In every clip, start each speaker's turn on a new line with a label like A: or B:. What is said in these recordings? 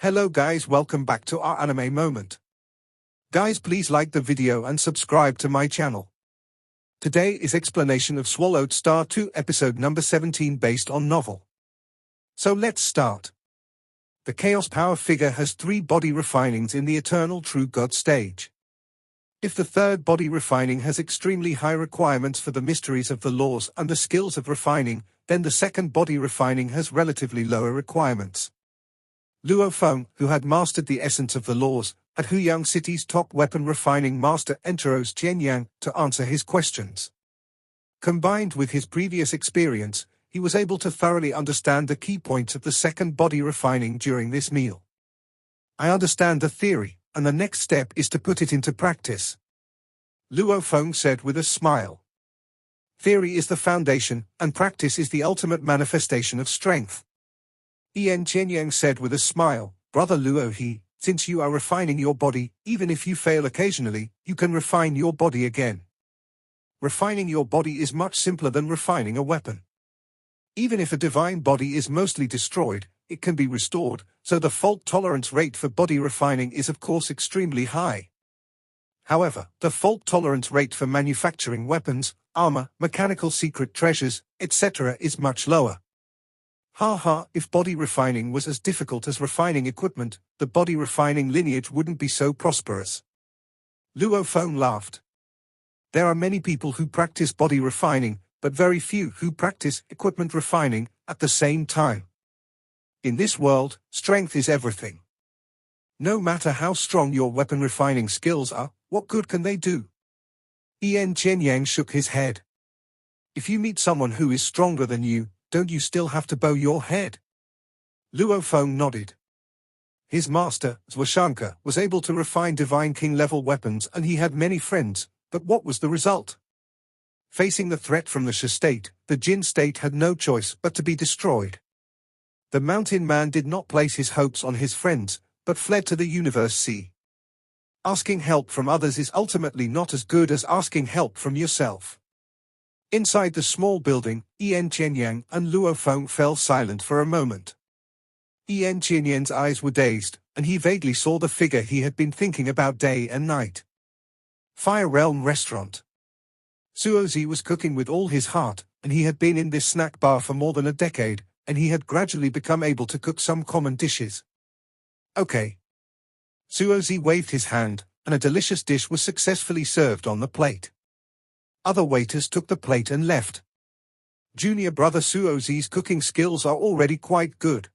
A: Hello guys, welcome back to our anime moment. Guys, please like the video and subscribe to my channel. Today is explanation of Swallowed Star 2 episode number 17 based on novel. So let's start. The Chaos Power figure has 3 body refinings in the Eternal True God stage. If the third body refining has extremely high requirements for the mysteries of the laws and the skills of refining, then the second body refining has relatively lower requirements. Luo Feng, who had mastered the essence of the laws, had Huyang City's top weapon refining master Enteros Qianyang to answer his questions. Combined with his previous experience, he was able to thoroughly understand the key points of the second body refining during this meal. I understand the theory, and the next step is to put it into practice, Luo Feng said with a smile. Theory is the foundation, and practice is the ultimate manifestation of strength. Yan Qianyang said with a smile, Brother Luo, since you are refining your body, even if you fail occasionally, you can refine your body again. Refining your body is much simpler than refining a weapon. Even if a divine body is mostly destroyed, it can be restored, so the fault tolerance rate for body refining is of course extremely high. However, the fault tolerance rate for manufacturing weapons, armor, mechanical secret treasures, etc. is much lower. If body refining was as difficult as refining equipment, the body refining lineage wouldn't be so prosperous. Luo Feng laughed. There are many people who practice body refining, but very few who practice equipment refining at the same time. In this world, strength is everything. No matter how strong your weapon refining skills are, what good can they do? Yan Qianyang shook his head. If you meet someone who is stronger than you, don't you still have to bow your head? Luo Feng nodded. His master, Zwashanka, was able to refine Divine King-level weapons and he had many friends, but what was the result? Facing the threat from the Sha state, the Jin state had no choice but to be destroyed. The mountain man did not place his hopes on his friends, but fled to the universe sea. Asking help from others is ultimately not as good as asking help from yourself. Inside the small building, Yan Qianyang and Luo Feng fell silent for a moment. Yan Qianyang's eyes were dazed, and he vaguely saw the figure he had been thinking about day and night. Fire Realm Restaurant. Suozi was cooking with all his heart, and he had been in this snack bar for more than a decade, and he had gradually become able to cook some common dishes. Okay. Suozi waved his hand, and a delicious dish was successfully served on the plate. Other waiters took the plate and left. Junior brother Suozi's cooking skills are already quite good.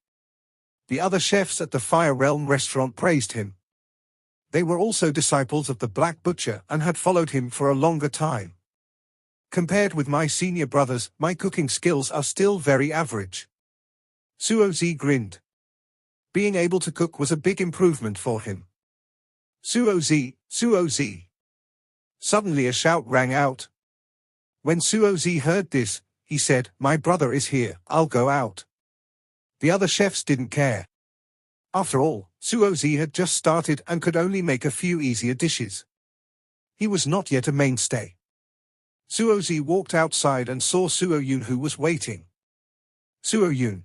A: The other chefs at the Fire Realm restaurant praised him. They were also disciples of the Black Butcher and had followed him for a longer time. Compared with my senior brothers, my cooking skills are still very average. Suozi grinned. Being able to cook was a big improvement for him. Suozi, Suozi. Suddenly a shout rang out. When Suozi heard this, he said, My brother is here, I'll go out. The other chefs didn't care. After all, Suozi had just started and could only make a few easier dishes. He was not yet a mainstay. Suozi walked outside and saw Suoyun who was waiting. Suoyun.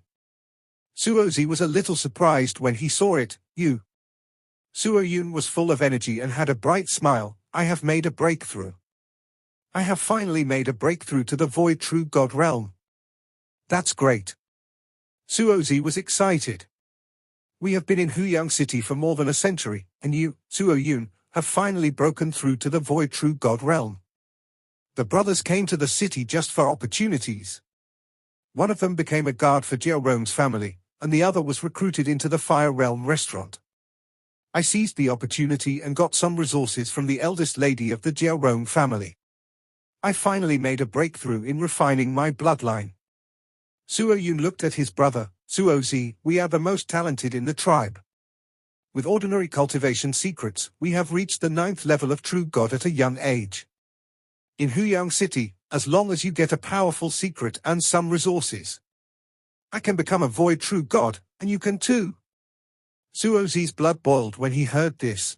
A: Suozi was a little surprised when he saw it. You. Suoyun was full of energy and had a bright smile. I have made a breakthrough. I have finally made a breakthrough to the Void True God realm. That's great. Suozi was excited. We have been in Huyang City for more than a century, and you, Suoyun, have finally broken through to the Void True God realm. The brothers came to the city just for opportunities. One of them became a guard for Jiaorong's family, and the other was recruited into the Fire Realm restaurant. I seized the opportunity and got some resources from the eldest lady of the Jiaorong family. I finally made a breakthrough in refining my bloodline. Suoyun looked at his brother. Suozi, we are the most talented in the tribe. With ordinary cultivation secrets, we have reached the 9th level of True God at a young age. In Huyang City, as long as you get a powerful secret and some resources, I can become a Void True God, and you can too. Suozi's blood boiled when he heard this.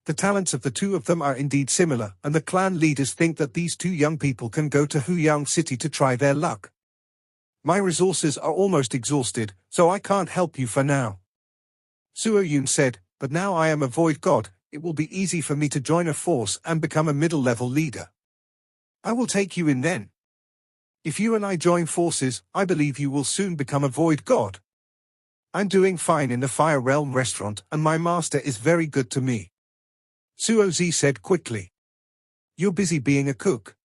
A: The talents of the two of them are indeed similar, and the clan leaders think that these two young people can go to Huyang City to try their luck. My resources are almost exhausted, so I can't help you for now. Suo Yun said, but now I am a void god, it will be easy for me to join a force and become a middle-level leader. I will take you in then. If you and I join forces, I believe you will soon become a void god. I'm doing fine in the Fire Realm restaurant and my master is very good to me. Suo Z said quickly. You're busy being a cook.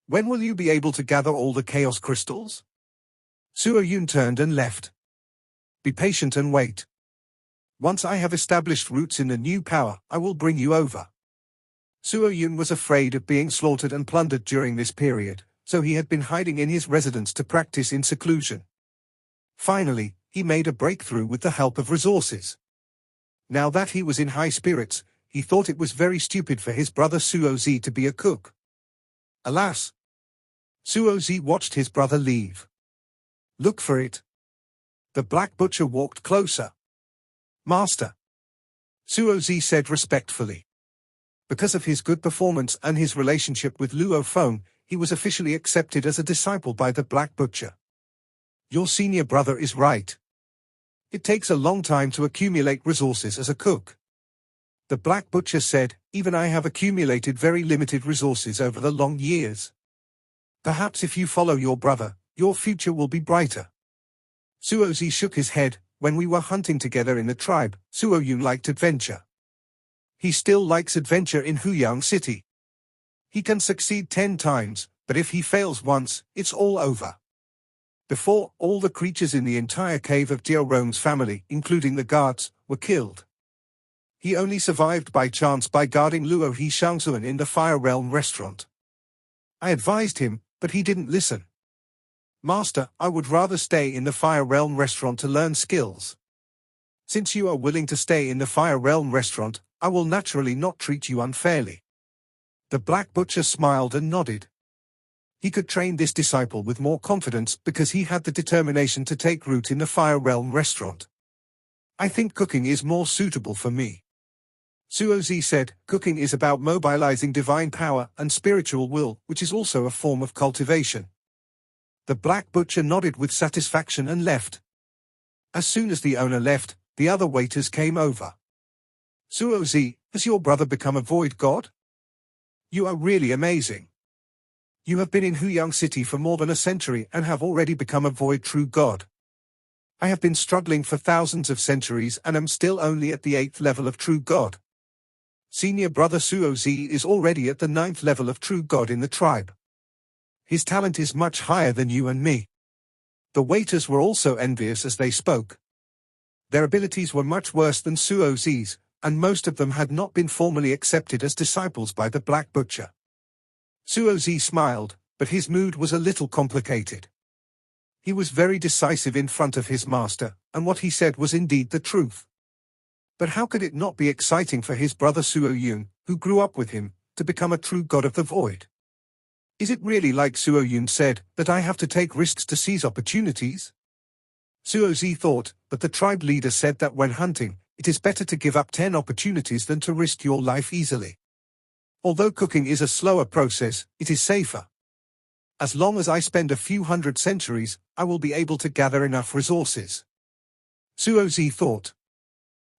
A: When will you be able to gather all the chaos crystals? Suo Yun turned and left. Be patient and wait. Once I have established roots in the new power, I will bring you over. Suo Yun was afraid of being slaughtered and plundered during this period, so he had been hiding in his residence to practice in seclusion. Finally, he made a breakthrough with the help of resources. Now that he was in high spirits, he thought it was very stupid for his brother Suo Z to be a cook. Alas! Suo Z watched his brother leave. Look for it. The Black Butcher walked closer. Master. Suo Z said respectfully. Because of his good performance and his relationship with Luo Feng, he was officially accepted as a disciple by the Black Butcher. Your senior brother is right. It takes a long time to accumulate resources as a cook. The Black Butcher said, even I have accumulated very limited resources over the long years. Perhaps if you follow your brother, your future will be brighter. Suo Z shook his head. When we were hunting together in the tribe, Suo Yun liked adventure. He still likes adventure in Huyang City. He can succeed 10 times, but if he fails once, it's all over. Before, all the creatures in the entire cave of Jiao Rong's family, including the guards, were killed. He only survived by chance by guarding Luo He Shangzuan in the Fire Realm restaurant. I advised him, but he didn't listen. Master, I would rather stay in the Fire Realm restaurant to learn skills. Since you are willing to stay in the Fire Realm restaurant, I will naturally not treat you unfairly. The Black Butcher smiled and nodded. He could train this disciple with more confidence because he had the determination to take root in the Fire Realm restaurant. I think cooking is more suitable for me. Suo Z said, cooking is about mobilizing divine power and spiritual will, which is also a form of cultivation. The Black Butcher nodded with satisfaction and left. As soon as the owner left, the other waiters came over. Suo Z, has your brother become a void god? You are really amazing. You have been in Huyang City for more than a century and have already become a void true god. I have been struggling for thousands of centuries and am still only at the 8th level of true god. Senior brother Suo Z is already at the 9th level of true god in the tribe. His talent is much higher than you and me. The waiters were also envious as they spoke. Their abilities were much worse than Suo Z's, and most of them had not been formally accepted as disciples by the Black Butcher. Suo Z smiled, but his mood was a little complicated. He was very decisive in front of his master, and what he said was indeed the truth. But how could it not be exciting for his brother Suo Yun, who grew up with him, to become a true god of the void? Is it really like Suo Yun said, that I have to take risks to seize opportunities? Suo Z thought, but the tribe leader said that when hunting, it is better to give up 10 opportunities than to risk your life easily. Although cooking is a slower process, it is safer. As long as I spend a few hundred centuries, I will be able to gather enough resources. Suo Z thought.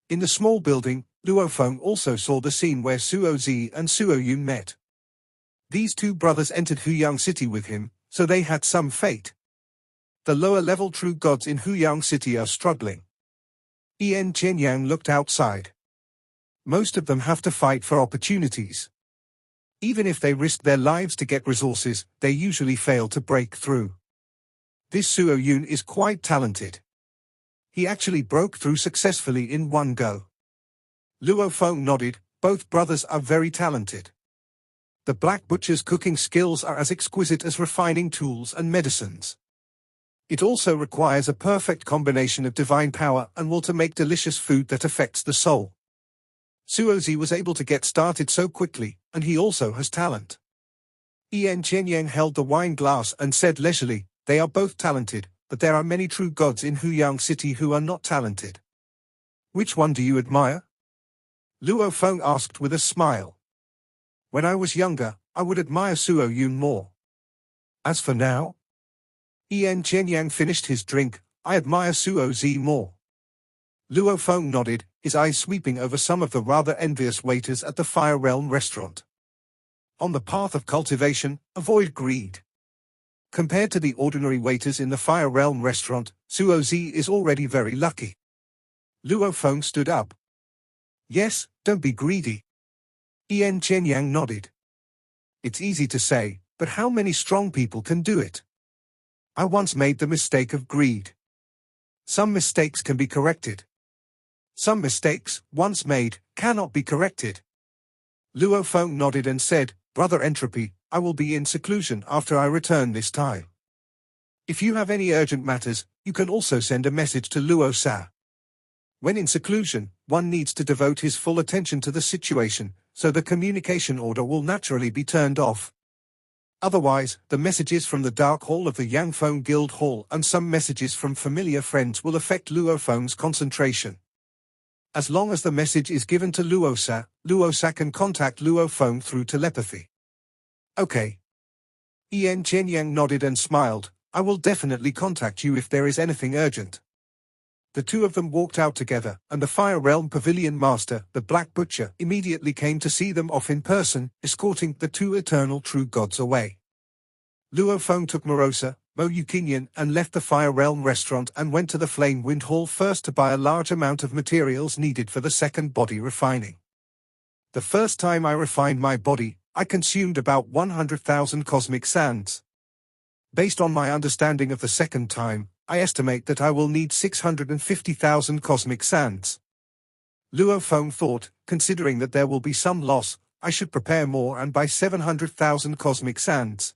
A: In the small building, Luo Feng also saw the scene where Suo Z and Suo Yun met. These two brothers entered Huyang City with him, so they had some fate. The lower-level true gods in Huyang City are struggling. Yan Chenyang looked outside. Most of them have to fight for opportunities. Even if they risk their lives to get resources, they usually fail to break through. This Suo Yun is quite talented. He actually broke through successfully in one go. Luo Feng nodded, both brothers are very talented. The Black Butcher's cooking skills are as exquisite as refining tools and medicines. It also requires a perfect combination of divine power and will to make delicious food that affects the soul. Suo Z was able to get started so quickly, and he also has talent. Yan Chenyang held the wine glass and said leisurely, they are both talented, but there are many true gods in Huyang City who are not talented. Which one do you admire? Luo Feng asked with a smile. When I was younger, I would admire Suo Yun more. As for now, Yan Chenyang finished his drink, I admire Suo Z more. Luo Feng nodded, his eyes sweeping over some of the rather envious waiters at the Fire Realm restaurant. On the path of cultivation, avoid greed. Compared to the ordinary waiters in the Fire Realm restaurant, Suo Zi is already very lucky. Luo Feng stood up. Yes, don't be greedy. Yan Chenyang nodded. It's easy to say, but how many strong people can do it? I once made the mistake of greed. Some mistakes can be corrected. Some mistakes, once made, cannot be corrected. Luo Feng nodded and said, Brother Entropy, I will be in seclusion after I return this time. If you have any urgent matters, you can also send a message to Luo Sa. When in seclusion, one needs to devote his full attention to the situation, so the communication order will naturally be turned off. Otherwise, the messages from the Dark Hall of the Yangfeng Guild Hall and some messages from familiar friends will affect Luo Feng's concentration. As long as the message is given to Luo Sa can contact Luo Feng through telepathy. Okay. Yan Chenyang nodded and smiled. I will definitely contact you if there is anything urgent. The two of them walked out together, and the Fire Realm Pavilion Master, the Black Butcher, immediately came to see them off in person, escorting the two eternal true gods away. Luo Feng took Morosa, Mo Yukinyan, and left the Fire Realm restaurant and went to the Flame Wind Hall first to buy a large amount of materials needed for the second body refining. The first time I refined my body, I consumed about 100,000 cosmic sands. Based on my understanding of the second time, I estimate that I will need 650,000 cosmic sands. Luo Feng thought, considering that there will be some loss, I should prepare more and buy 700,000 cosmic sands.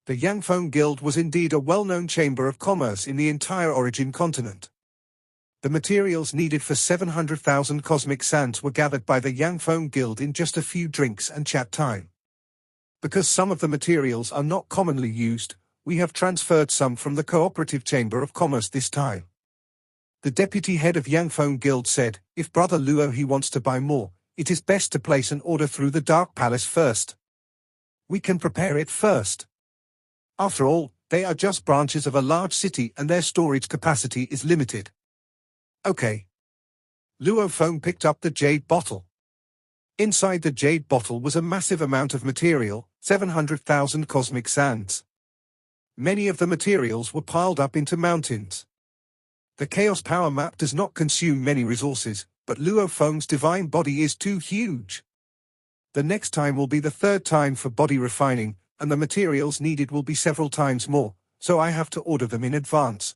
A: The Yangfeng Guild was indeed a well-known chamber of commerce in the entire Origin continent. The materials needed for 700,000 cosmic sands were gathered by the Yangfeng Guild in just a few drinks and chat time. Because some of the materials are not commonly used, we have transferred some from the Cooperative Chamber of Commerce this time. The deputy head of Yangfeng Guild said, if Brother Luo he wants to buy more, it is best to place an order through the Dark Palace first. We can prepare it first. After all, they are just branches of a large city and their storage capacity is limited. Okay. Luo Feng picked up the jade bottle. Inside the jade bottle was a massive amount of material, 700,000 cosmic sands. Many of the materials were piled up into mountains. The Chaos Power Map does not consume many resources, but Luo Feng's divine body is too huge. The next time will be the third time for body refining, and the materials needed will be several times more, so I have to order them in advance.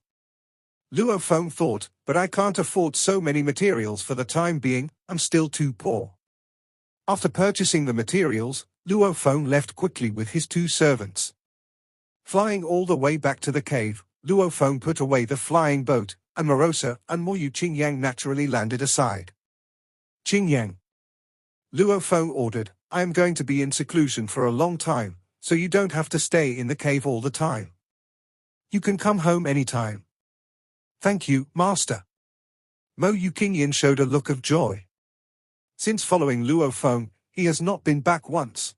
A: Luo Feng thought, but I can't afford so many materials for the time being, I'm still too poor. After purchasing the materials, Luo Feng left quickly with his two servants. Flying all the way back to the cave, Luo Feng put away the flying boat, and Morosa and Mo Qingyang naturally landed aside. Qingyang. Luo Feng ordered, I am going to be in seclusion for a long time, so you don't have to stay in the cave all the time. You can come home anytime. Thank you, Master. Mo Qingyang showed a look of joy. Since following Luo Feng, he has not been back once.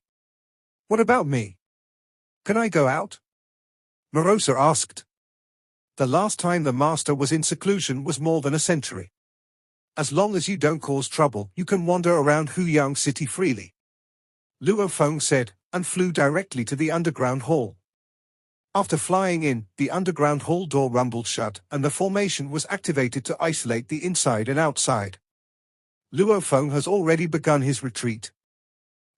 A: What about me? Can I go out? Morosa asked. The last time the Master was in seclusion was more than a century. As long as you don't cause trouble, you can wander around Huyang City freely. Luo Feng said, and flew directly to the underground hall. After flying in, the underground hall door rumbled shut, and the formation was activated to isolate the inside and outside. Luo Feng has already begun his retreat.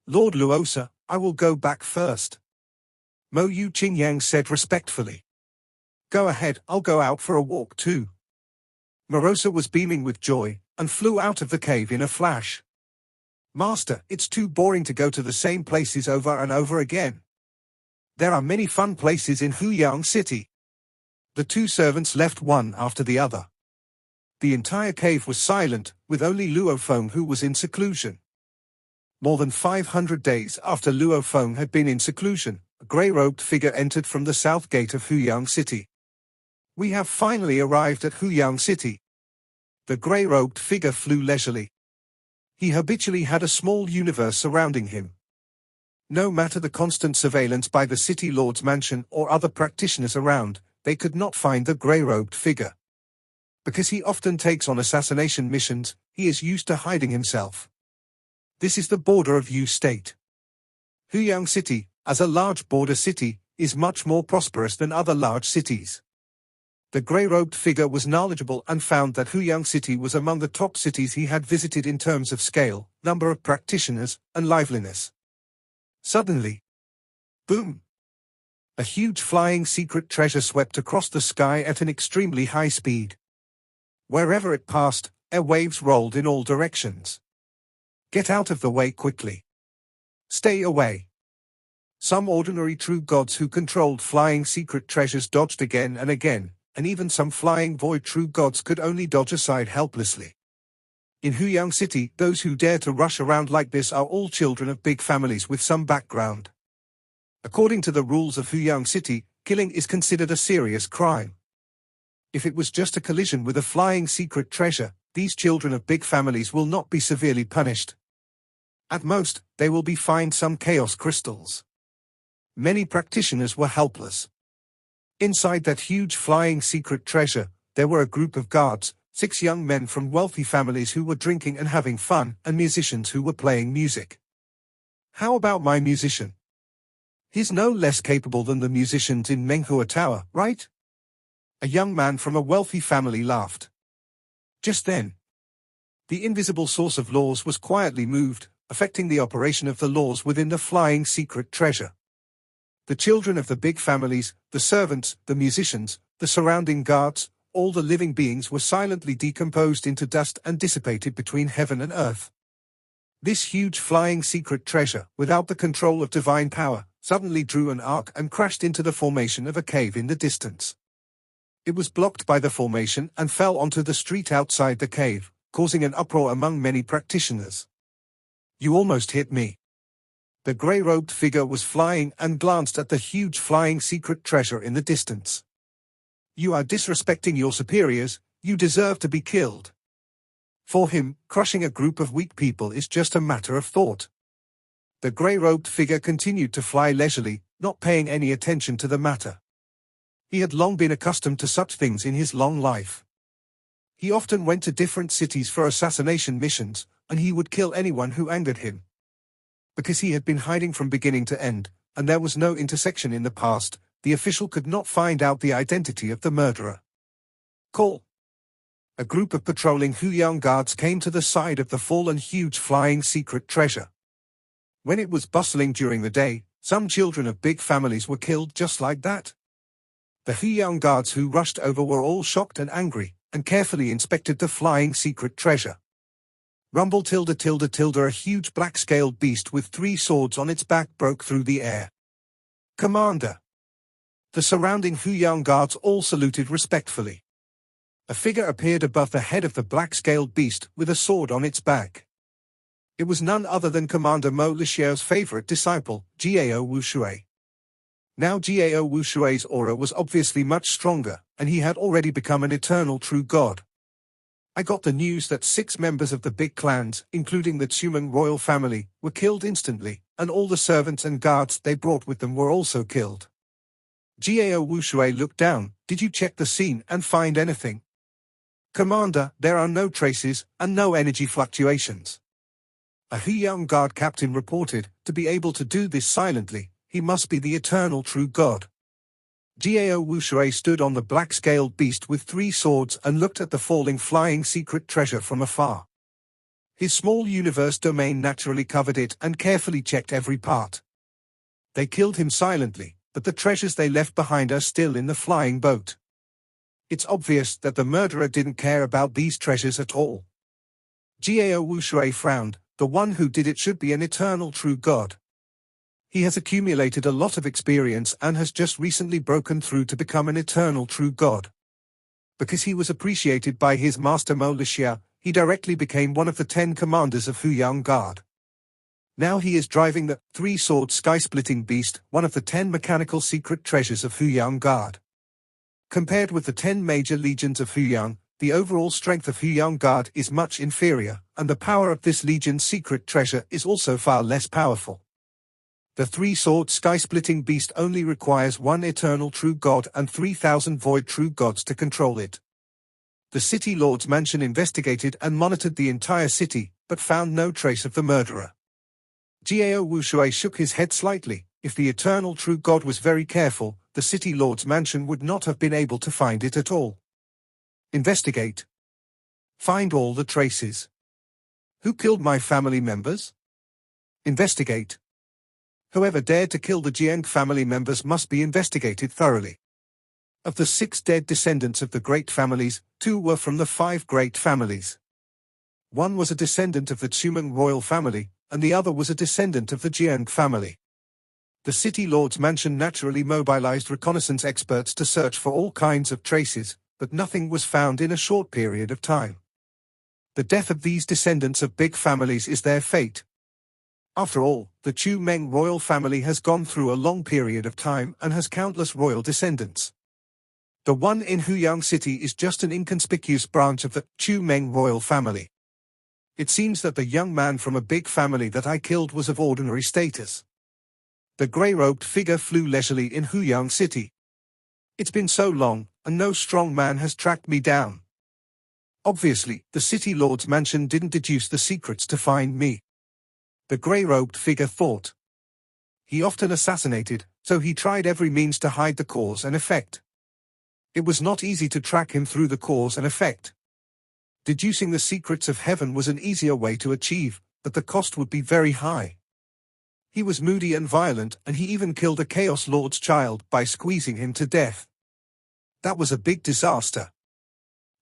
A: Lord Luosa, I will go back first. Mo Qingyang said respectfully. Go ahead, I'll go out for a walk too. Morosa was beaming with joy, and flew out of the cave in a flash. Master, it's too boring to go to the same places over and over again. There are many fun places in Huyang City. The two servants left one after the other. The entire cave was silent, with only Luo Feng who was in seclusion. More than 500 days after Luo Feng had been in seclusion, a grey-robed figure entered from the south gate of Huyang City. We have finally arrived at Huyang City. The grey-robed figure flew leisurely. He habitually had a small universe surrounding him. No matter the constant surveillance by the city lord's mansion or other practitioners around, they could not find the grey-robed figure. Because he often takes on assassination missions, he is used to hiding himself. This is the border of Yu State. Huyang City, as a large border city, is much more prosperous than other large cities. The grey-robed figure was knowledgeable and found that Huyang City was among the top cities he had visited in terms of scale, number of practitioners, and liveliness. Suddenly, boom! A huge flying secret treasure swept across the sky at an extremely high speed. Wherever it passed, air waves rolled in all directions. Get out of the way quickly. Stay away. Some ordinary true gods who controlled flying secret treasures dodged again and again, and even some flying void true gods could only dodge aside helplessly. In Huyang City, those who dare to rush around like this are all children of big families with some background. According to the rules of Huyang City, killing is considered a serious crime. If it was just a collision with a flying secret treasure, these children of big families will not be severely punished. At most, they will be fined some chaos crystals. Many practitioners were helpless. Inside that huge flying secret treasure, there were a group of guards, 6 young men from wealthy families who were drinking and having fun, and musicians who were playing music. How about my musician? He's no less capable than the musicians in Menghua Tower, right? A young man from a wealthy family laughed. Just then, the invisible source of laws was quietly moved, affecting the operation of the laws within the flying secret treasure. The children of the big families, the servants, the musicians, the surrounding guards, all the living beings were silently decomposed into dust and dissipated between heaven and earth. This huge flying secret treasure, without the control of divine power, suddenly drew an arc and crashed into the formation of a cave in the distance. It was blocked by the formation and fell onto the street outside the cave, causing an uproar among many practitioners. You almost hit me. The grey-robed figure was flying and glanced at the huge flying secret treasure in the distance. You are disrespecting your superiors, you deserve to be killed. For him, crushing a group of weak people is just a matter of thought. The grey-robed figure continued to fly leisurely, not paying any attention to the matter. He had long been accustomed to such things in his long life. He often went to different cities for assassination missions, and he would kill anyone who angered him. Because he had been hiding from beginning to end, and there was no intersection in the past, the official could not find out the identity of the murderer. Call. A group of patrolling Huyang guards came to the side of the fallen huge flying secret treasure. When it was bustling during the day, some children of big families were killed just like that. The Huyang guards who rushed over were all shocked and angry, and carefully inspected the flying secret treasure. Rumble tilde tilde tilde a huge black-scaled beast with 3 swords on its back broke through the air. Commander! The surrounding Huyang guards all saluted respectfully. A figure appeared above the head of the black-scaled beast with a sword on its back. It was none other than Commander Mo Lishiao's favorite disciple, Jiao Wushui. Now Jiao Wushui's aura was obviously much stronger, and he had already become an eternal true god. I got the news that 6 members of the big clans, including the Tsumeng royal family, were killed instantly, and all the servants and guards they brought with them were also killed. Jiao Wushui looked down. Did you check the scene and find anything? Commander, there are no traces, and no energy fluctuations. A Huyang guard captain reported, to be able to do this silently, he must be the eternal true god. Jiao Wushui stood on the black-scaled beast with 3 swords and looked at the falling flying secret treasure from afar. His small universe domain naturally covered it and carefully checked every part. They killed him silently, but the treasures they left behind are still in the flying boat. It's obvious that the murderer didn't care about these treasures at all. Jiao Wushui frowned. The one who did it should be an eternal true god. He has accumulated a lot of experience and has just recently broken through to become an eternal true god. Because he was appreciated by his master Mo Lixia, he directly became one of the 10 commanders of Huyang Guard. Now he is driving the 3-sword sky-splitting beast, one of the 10 mechanical secret treasures of Huyang Guard. Compared with the 10 major legions of Huyang, the overall strength of Huyang Guard is much inferior, and the power of this legion's secret treasure is also far less powerful. The 3-sword sky-splitting beast only requires 1 eternal true god and 3,000 void true gods to control it. The city lord's mansion investigated and monitored the entire city, but found no trace of the murderer. Jiao Wushui shook his head slightly. If the eternal true God was very careful, the city lord's mansion would not have been able to find it at all. Investigate. Find all the traces. Who killed my family members? Investigate. Whoever dared to kill the Jiang family members must be investigated thoroughly. Of the 6 dead descendants of the great families, 2 were from the 5 great families. 1 was a descendant of the Chumeng royal family, and the other was a descendant of the Jiang family. The city lord's mansion naturally mobilized reconnaissance experts to search for all kinds of traces, but nothing was found in a short period of time. The death of these descendants of big families is their fate. After all, the Chu Meng royal family has gone through a long period of time and has countless royal descendants. The one in Huyang City is just an inconspicuous branch of the Chu Meng royal family. It seems that the young man from a big family that I killed was of ordinary status. The grey-robed figure flew leisurely in Huyang City. It's been so long, and no strong man has tracked me down. Obviously, the city lord's mansion didn't deduce the secrets to find me. The grey-robed figure thought. He often assassinated, so he tried every means to hide the cause and effect. It was not easy to track him through the cause and effect. Deducing the secrets of heaven was an easier way to achieve, but the cost would be very high. He was moody and violent, and he even killed a Chaos Lord's child by squeezing him to death. That was a big disaster.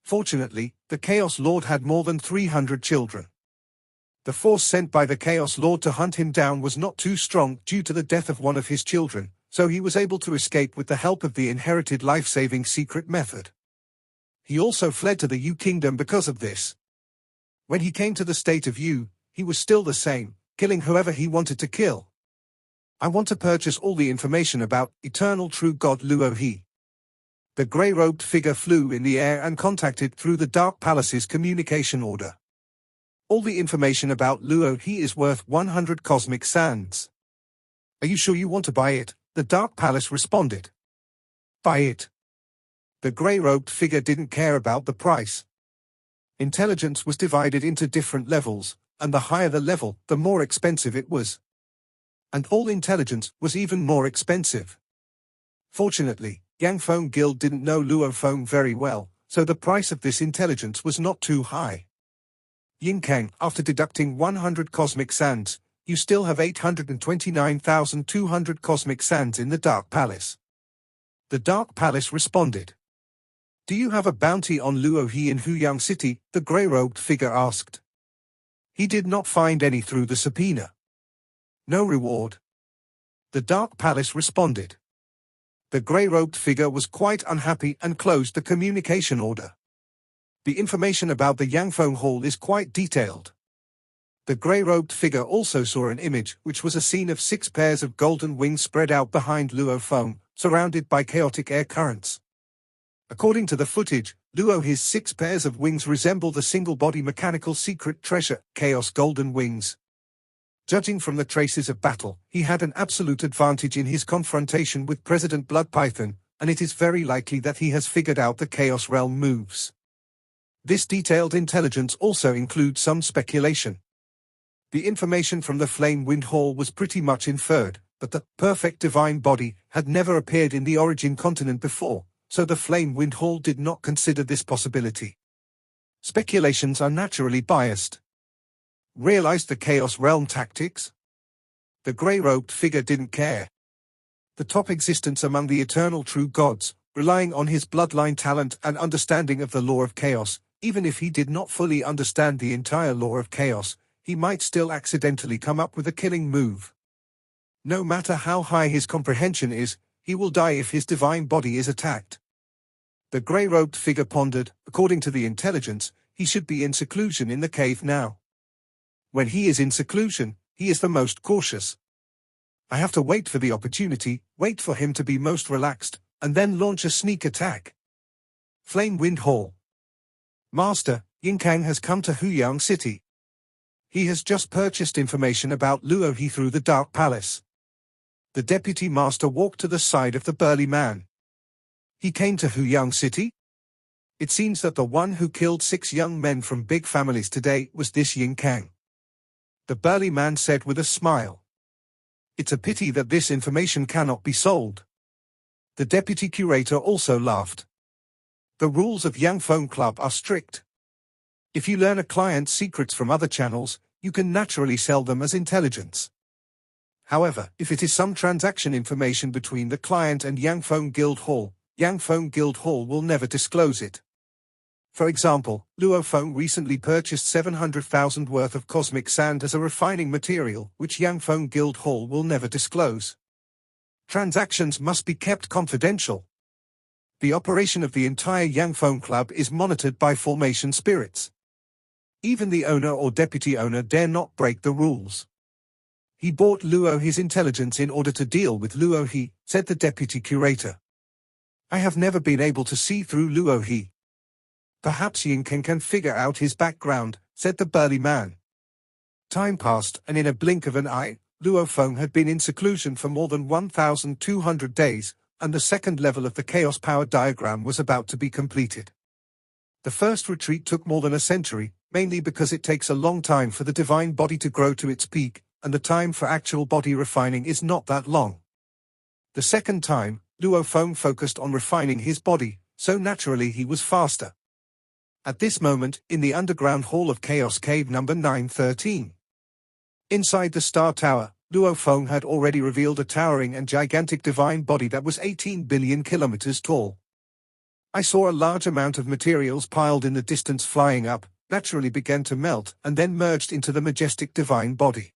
A: Fortunately, the Chaos Lord had more than 300 children. The force sent by the Chaos Lord to hunt him down was not too strong due to the death of one of his children, so he was able to escape with the help of the inherited life-saving secret method. He also fled to the Yu Kingdom because of this. When he came to the state of Yu, he was still the same, killing whoever he wanted to kill. I want to purchase all the information about eternal true God Luo He. The grey-robed figure flew in the air and contacted through the Dark Palace's communication order. All the information about Luo He is worth 100 cosmic sands. Are you sure you want to buy it? The Dark Palace responded. Buy it. The grey-robed figure didn't care about the price. Intelligence was divided into different levels, and the higher the level, the more expensive it was. And all intelligence was even more expensive. Fortunately, Yang Feng Guild didn't know Luo Feng very well, so the price of this intelligence was not too high. Yin Kang, after deducting 100 cosmic sands, you still have 829,200 cosmic sands in the Dark Palace. The Dark Palace responded. Do you have a bounty on Luo He in Huyang City? The grey-robed figure asked. He did not find any through the subpoena. No reward. The Dark Palace responded. The grey-robed figure was quite unhappy and closed the communication order. The information about the Yangfeng Hall is quite detailed. The grey-robed figure also saw an image, which was a scene of 6 pairs of golden wings spread out behind Luo Feng, surrounded by chaotic air currents. According to the footage, Luo He's 6 pairs of wings resemble the single-body mechanical secret treasure, Chaos Golden Wings. Judging from the traces of battle, he had an absolute advantage in his confrontation with President Blood Python, and it is very likely that he has figured out the Chaos Realm moves. This detailed intelligence also includes some speculation. The information from the Flame Wind Hall was pretty much inferred, but the perfect divine body had never appeared in the origin continent before, so the Flame Wind Hall did not consider this possibility. Speculations are naturally biased. Realized the Chaos Realm tactics? The grey-robed figure didn't care. The top existence among the eternal true gods, relying on his bloodline talent and understanding of the law of chaos, even if he did not fully understand the entire law of chaos, he might still accidentally come up with a killing move. No matter how high his comprehension is, he will die if his divine body is attacked. The grey-robed figure pondered. According to the intelligence, he should be in seclusion in the cave now. When he is in seclusion, he is the most cautious. I have to wait for the opportunity, wait for him to be most relaxed, and then launch a sneak attack. Flame Wind Hall. Master, Yin Kang has come to Huyang City. He has just purchased information about Luo He through the Dark Palace. The deputy master walked to the side of the burly man. He came to Huyang City? It seems that the one who killed 6 young men from big families today was this Yin Kang. The burly man said with a smile. It's a pity that this information cannot be sold. The deputy curator also laughed. The rules of Yang Phone Club are strict. If you learn a client's secrets from other channels, you can naturally sell them as intelligence. However, if it is some transaction information between the client and Yang Phone Guild Hall will never disclose it. For example, Luo Feng recently purchased 700,000 worth of cosmic sand as a refining material, which Yang Phone Guild Hall will never disclose. Transactions must be kept confidential. The operation of the entire Yang Phone Club is monitored by formation spirits. Even the owner or deputy owner dare not break the rules. He bought Luo his intelligence in order to deal with Luo He, said the deputy curator. I have never been able to see through Luo He. Perhaps Yin Kang can figure out his background, said the burly man. Time passed, and in a blink of an eye, Luo Feng had been in seclusion for more than 1,200 days, and the second level of the chaos power diagram was about to be completed. The first retreat took more than a century, mainly because it takes a long time for the divine body to grow to its peak, and the time for actual body refining is not that long. The second time, Luo Feng focused on refining his body, so naturally he was faster. At this moment, in the underground hall of Chaos Cave number 913. Inside the Star Tower, Luo Feng had already revealed a towering and gigantic divine body that was 18 billion kilometers tall. I saw a large amount of materials piled in the distance flying up, naturally began to melt, and then merged into the majestic divine body.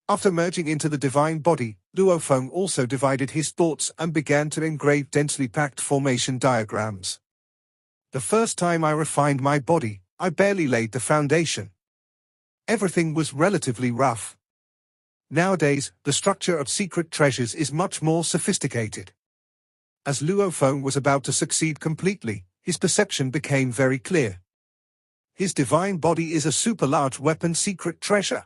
A: After merging into the divine body, Luo Feng also divided his thoughts and began to engrave densely packed formation diagrams. The first time I refined my body, I barely laid the foundation. Everything was relatively rough. Nowadays, the structure of secret treasures is much more sophisticated. As Luo Feng was about to succeed completely, his perception became very clear. His divine body is a super large weapon secret treasure.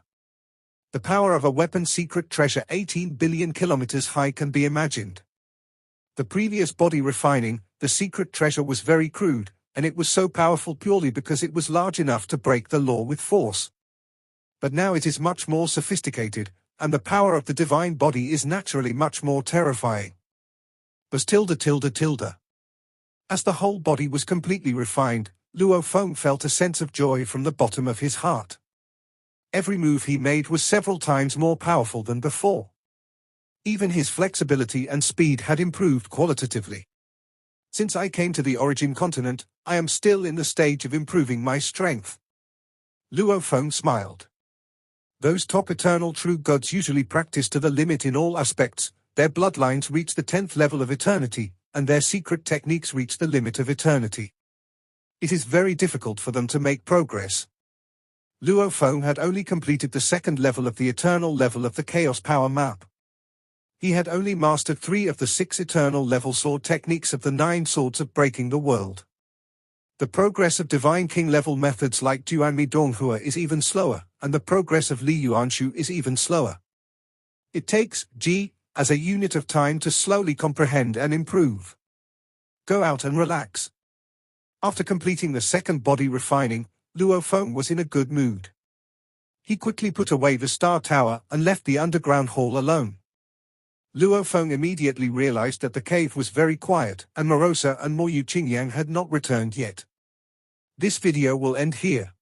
A: The power of a weapon secret treasure 18 billion kilometers high can be imagined. The previous body refining, the secret treasure was very crude, and it was so powerful purely because it was large enough to break the law with force. But now it is much more sophisticated, and the power of the divine body is naturally much more terrifying. As the whole body was completely refined, Luo Feng felt a sense of joy from the bottom of his heart. Every move he made was several times more powerful than before. Even his flexibility and speed had improved qualitatively. Since I came to the origin continent, I am still in the stage of improving my strength. Luo Feng smiled. Those top eternal true gods usually practice to the limit in all aspects. Their bloodlines reach the 10th level of eternity, and their secret techniques reach the limit of eternity. It is very difficult for them to make progress. Luo Feng had only completed the second level of the eternal level of the chaos power map. He had only mastered 3 of the 6 eternal level sword techniques of the 9 swords of breaking the world. The progress of divine king level methods like Duanmi Donghua is even slower, and the progress of Li Yuanshu is even slower. It takes G as a unit of time to slowly comprehend and improve. Go out and relax. After completing the second body refining, Luo Feng was in a good mood. He quickly put away the Star Tower and left the underground hall alone. Luo Feng immediately realized that the cave was very quiet, and Morosa and Moyu Qingyang had not returned yet. This video will end here.